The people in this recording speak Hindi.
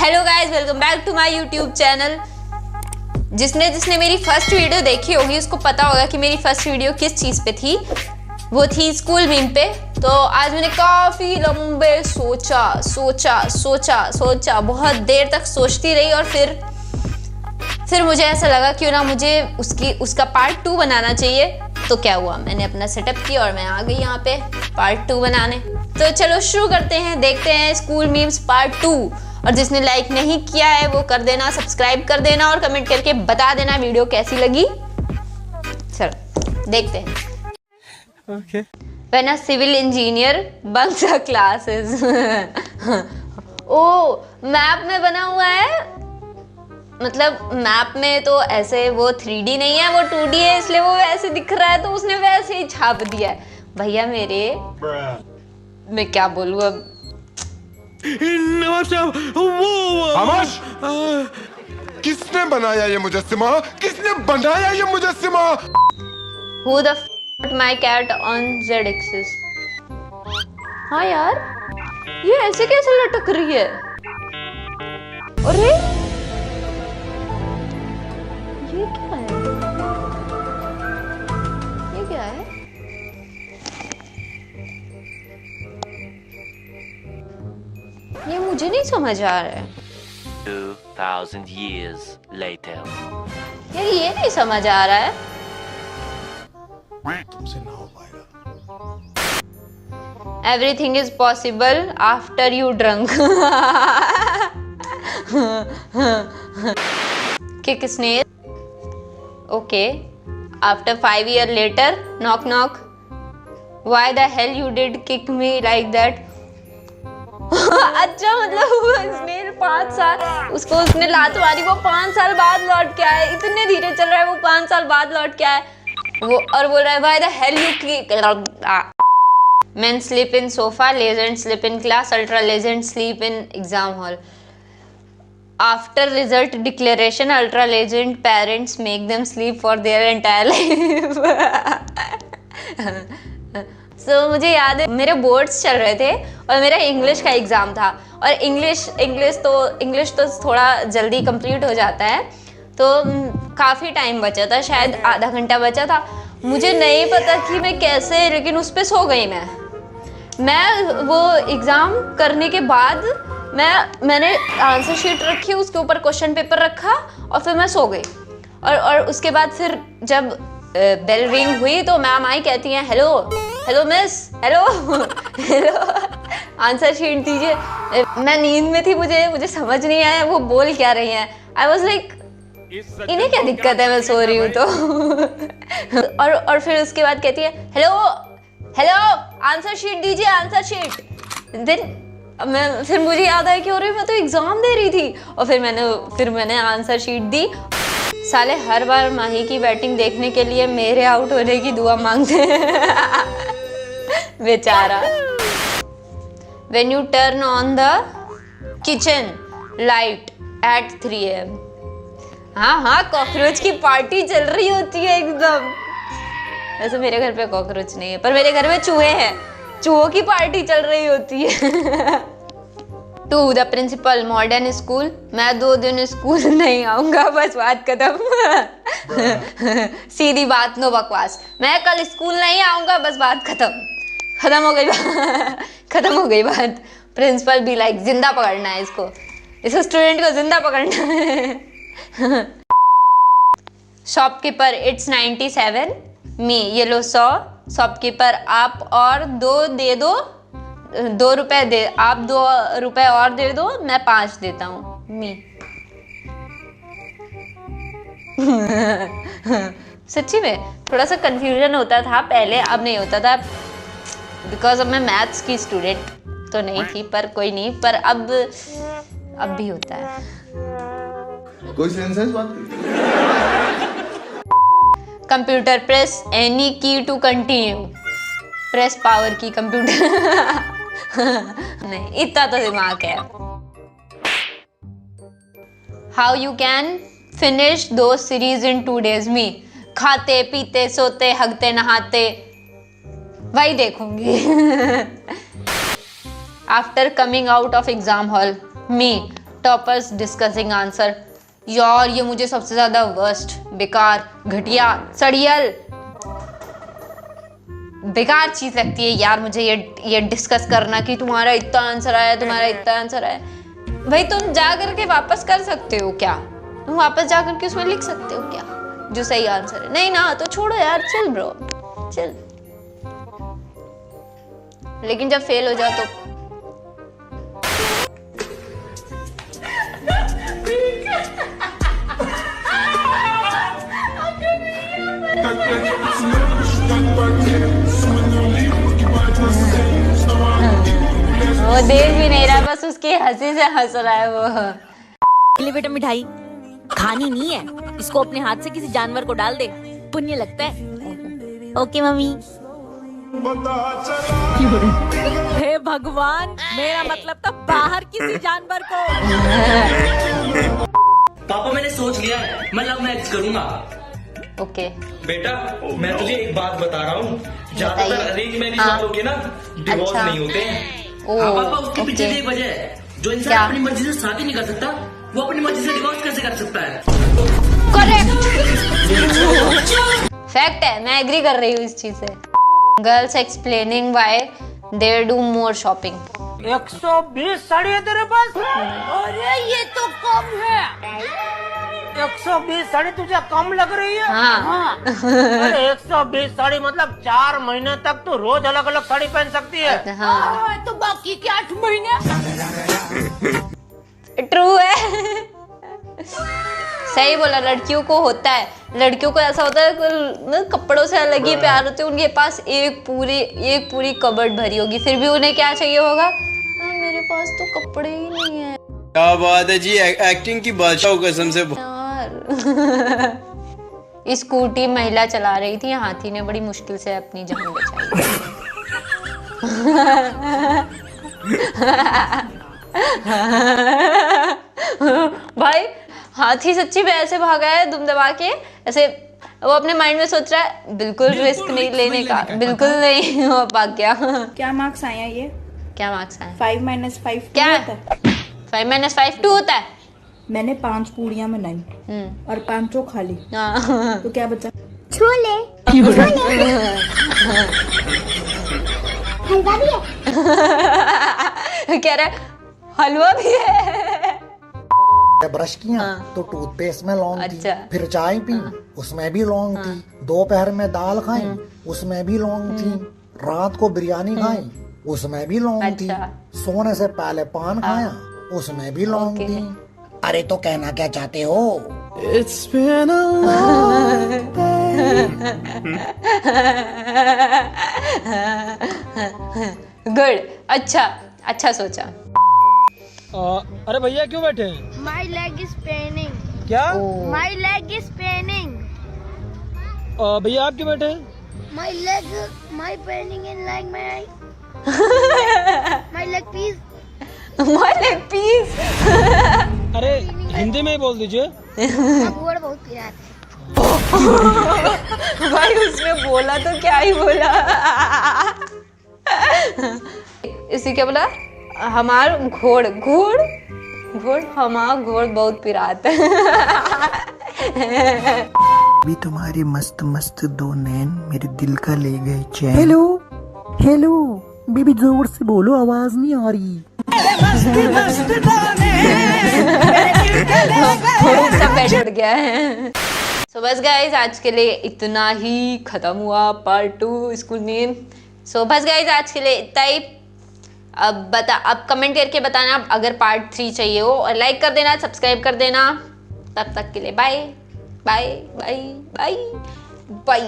Hello guys, welcome back to my YouTube channel. जिसने मेरी फर्स्ट वीडियो देखी होगी उसको पता होगा कि मेरी फर्स्ट वीडियो किस चीज़ पे थी। वो थी स्कूल मीम पे। तो आज मैंने काफ़ी लंबे सोचा, बहुत देर तक सोचती रही और फिर मुझे ऐसा लगा क्यों ना मुझे उसका पार्ट 2 बनाना चाहिए। तो क्या हुआ, मैंने अपना सेटअप किया और मैं आ गई यहाँ पे पार्ट 2 बनाने। तो चलो शुरू करते हैं, देखते हैं स्कूल मीम्स पार्ट 2। और जिसने लाइक नहीं किया है वो कर देना, सब्सक्राइब कर देना और कमेंट करके बता देना वीडियो कैसी लगी। चलो देखते हैं। Okay. When a civil engineer bunks a classes. ओ मैप में बना हुआ है, मतलब मैप में तो ऐसे वो 3D नहीं है, वो 2D है, इसलिए वो वैसे दिख रहा है तो उसने वैसे ही छाप दिया है। भैया मेरे मैं क्या बोलूँ अब। खामोश! किसने बनाया ये मुजस्सिमा? किसने बनाया ये मुजस्सिमा? Who the f put my cat on Z axis? हाँ यार, ये ऐसे कैसे लटक रही है? अरे ये क्या है? ये क्या है? ये मुझे नहीं समझ आ रहा है 2000 years later. यार, ये नहीं समझ आ रहा है। तुमसे ना हो पाएगा। Everything is possible after you drunk. Kick snail. Okay. After 5 years later, knock knock. Why the hell you did kick me like that? अच्छा, मतलब स्नेल 5 साल उसको उसने लात मारी, वो 5 साल बाद लौट के आए। इतने धीरे चल रहा है, वो 5 साल बाद लौट के आए वो और बोल रहा है why the hell you kick. Men sleep in sofa, legends sleep in class, ultra legends sleep in exam hall. After result declaration, ultra legend parents make them sleep for their entire life. So मुझे याद है मेरे बोर्ड्स चल रहे थे और मेरा इंग्लिश का एग्ज़ाम था और इंग्लिश तो थोड़ा जल्दी कंप्लीट हो जाता है, तो काफ़ी टाइम बचा था, शायद आधा घंटा बचा था। मुझे नहीं पता कि मैं कैसे, लेकिन उस पर सो गई मैं वो एग्ज़ाम करने के बाद मैंने आंसर शीट रखी, उसके ऊपर क्वेश्चन पेपर रखा और फिर मैं सो गई। और उसके बाद फिर जब बेल रिंग हुई तो मैम आई, कहती हैं hello miss, hello answer sheet दीजिए। मैं नींद में थी, मुझे समझ नहीं आया वो बोल क्या रही हैं। आई वॉज लाइक इन्हें क्या दिक्कत है, मैं सो रही हूँ तो। और फिर उसके बाद कहती है हेलो आंसर शीट दीजिए, आंसर शीट। फिर मुझे याद आया कि अरे मैं तो एग्जाम दे रही थी और फिर मैंने आंसर शीट दी। साले हर बार माही की बैटिंग देखने के लिए मेरे आउट होने की दुआ मांगते हैं। बेचारा। When you turn on the kitchen light at 3 AM. हाँ, कॉकरोच की पार्टी चल रही होती है एकदम। वैसे मेरे घर पे कॉकरोच नहीं है, पर मेरे घर में चूहे हैं, चूहों की पार्टी चल रही होती है। To the principal, Modern School, मैं 2 दिन स्कूल नहीं आऊँगा, बस बात खत्म। सीधी बात, नो बकवास। मैं कल स्कूल नहीं आऊँगा, बस बात खत्म हो गई बात। प्रिंसिपल भी लाइक जिंदा पकड़ना है इसको स्टूडेंट को जिंदा पकड़ना है। Shopkeeper, it's 97 me, yellow 100। Shopkeeper, आप और 2 दे दो, 2 रुपए दे, आप 2 रुपए और दे दो, मैं 5 देता हूँ, मी। सच्ची में थोड़ा सा कंफ्यूजन होता था पहले, अब नहीं होता था, बिकॉज अब मैं मैथ्स की स्टूडेंट तो नहीं थी, पर कोई नहीं, पर अब भी होता है। कोई सेंस है इस बात की? कंप्यूटर, प्रेस एनी की टू कंटिन्यू, प्रेस पावर की कंप्यूटर। नहीं, इतना तो दिमाग है। हाउ यू कैन फिनिश दो सीरीज इन 2 days, मी। खाते पीते सोते हगते नहाते वही देखूंगी। After coming out of exam hall, me. Toppers discussing answer. यार ये मुझे सबसे ज्यादा वर्स्ट, बेकार, घटिया, सड़ियल, बेकार चीज लगती है यार मुझे ये डिस्कस करना कि तुम्हारा इतना आंसर आया, तुम्हारा इतना आंसर आया। भाई तुम जा करके वापस कर सकते हो क्या? तुम वापस जा करके उसमें लिख सकते हो क्या जो सही आंसर है? नहीं ना, तो छोड़ो यार, चिल ब्रो, चिल। लेकिन जब फेल हो जाओ तो वो देख भी नहीं रहा, बस उसकी हंसी से हंस रहा है वो। ले बेटा मिठाई खानी नहीं है, इसको अपने हाथ से किसी जानवर को डाल दे, पुण्य लगता है। Okay mummy. हे भगवान, मेरा मतलब था बाहर किसी जानवर को। पापा मैंने सोच लिया है, मैं लव मैरिज करूंगा। ओके बेटा मैं तुझे एक बात बता रहा हूँ, ज्यादातर अरेंज मैरिज वालों के ना डिवोर्स अच्छा। नहीं होते हैं। ओ, हाँ पापा, उसके पीछे ओके। एक वजह है, जो इंसान क्या? अपनी मर्जी से शादी नहीं कर सकता वो अपनी मर्जी से डिवोर्स कैसे कर सकता है? करेक्ट, फैक्ट है, मैं एग्री कर रही हूँ इस चीज से। Girls explaining why they do more shopping. 120 sari है तेरे पास? अरे ये तो कम है। 120 साड़ी तुझे कम लग रही है? हाँ। अरे 120 साड़ी मतलब 4 महीने तक तो रोज अलग अलग साड़ी पहन सकती है। हाँ तो बाकी के 8 महीने? ट्रू है। सही बोला, लड़कियों को होता है, लड़कियों को ऐसा होता है कपड़ों से अलग ही प्यार होते हैं। उनके पास एक पूरी कबर्ड भरी होगी, फिर भी उन्हें क्या चाहिए होगा? मेरे पास तो कपड़े ही नहीं है क्या बात है जी, एक्टिंग की बादशाह कसम से। यार। स्कूटी महिला चला रही थी, हाथी ने बड़ी मुश्किल से अपनी जान बचाई। भाई हाथी सच्ची में ऐसे भागा है दुम दबा के, ऐसे वो अपने माइंड में सोच रहा है बिल्कुल रिस्क नहीं लेने का, बिल्कुल नहीं। वो भाग गया। क्या मार्क्स आए हैं ये? क्या मार्क्स आए? 5 - 5 क्या होता है? 5 - 5 2 होता है। मैंने 5 पूड़ियाँ बनाई और 5 खा ली, हाँ। तो क्या बचा? छोले। हलवा भी है। कह रहा है हलवा भी है। ब्रश किया तो टूथपेस्ट में लौंग थी, अच्छा। फिर चाय पी उसमें भी लौंग थी, दोपहर में दाल खाई उसमें भी लौंग थी, रात को बिरयानी खाई उसमें भी लौंग थी, अच्छा। सोने से पहले पान खाया उसमें भी लौंग ओके। थी। अरे तो कहना क्या चाहते हो? It's been a long good, अच्छा सोचा। अरे भैया क्यों बैठे हैं? My leg is paining. क्या? My leg is paining. भैया आप क्यों बैठे हैं? My paining in like my leg piece. My leg piece. अरे हिंदी में ही बोल दीजिए। गोड़ बहुत पीड़ा है। भाई उसने बोला तो क्या ही बोला। इसी क्या बोला? हमार घोड़ हमार घोड़ बहुत पिरात है। भी तुम्हारी मस्त मस्त दो नैन मेरे दिल का ले गए चैन। हेलो बेबी, जोर से बोलो, आवाज नहीं आ रही। सब बेड उठ गया है। सो बस गाइज आज के लिए इतना ही, खत्म हुआ पार्ट 2 स्कूल नींद। सो बस गाइज आज के लिए इतना ही। अब कमेंट करके बताना अगर पार्ट 3 चाहिए हो, और लाइक कर देना, सब्सक्राइब कर देना। तब तक के लिए bye bye bye bye bye.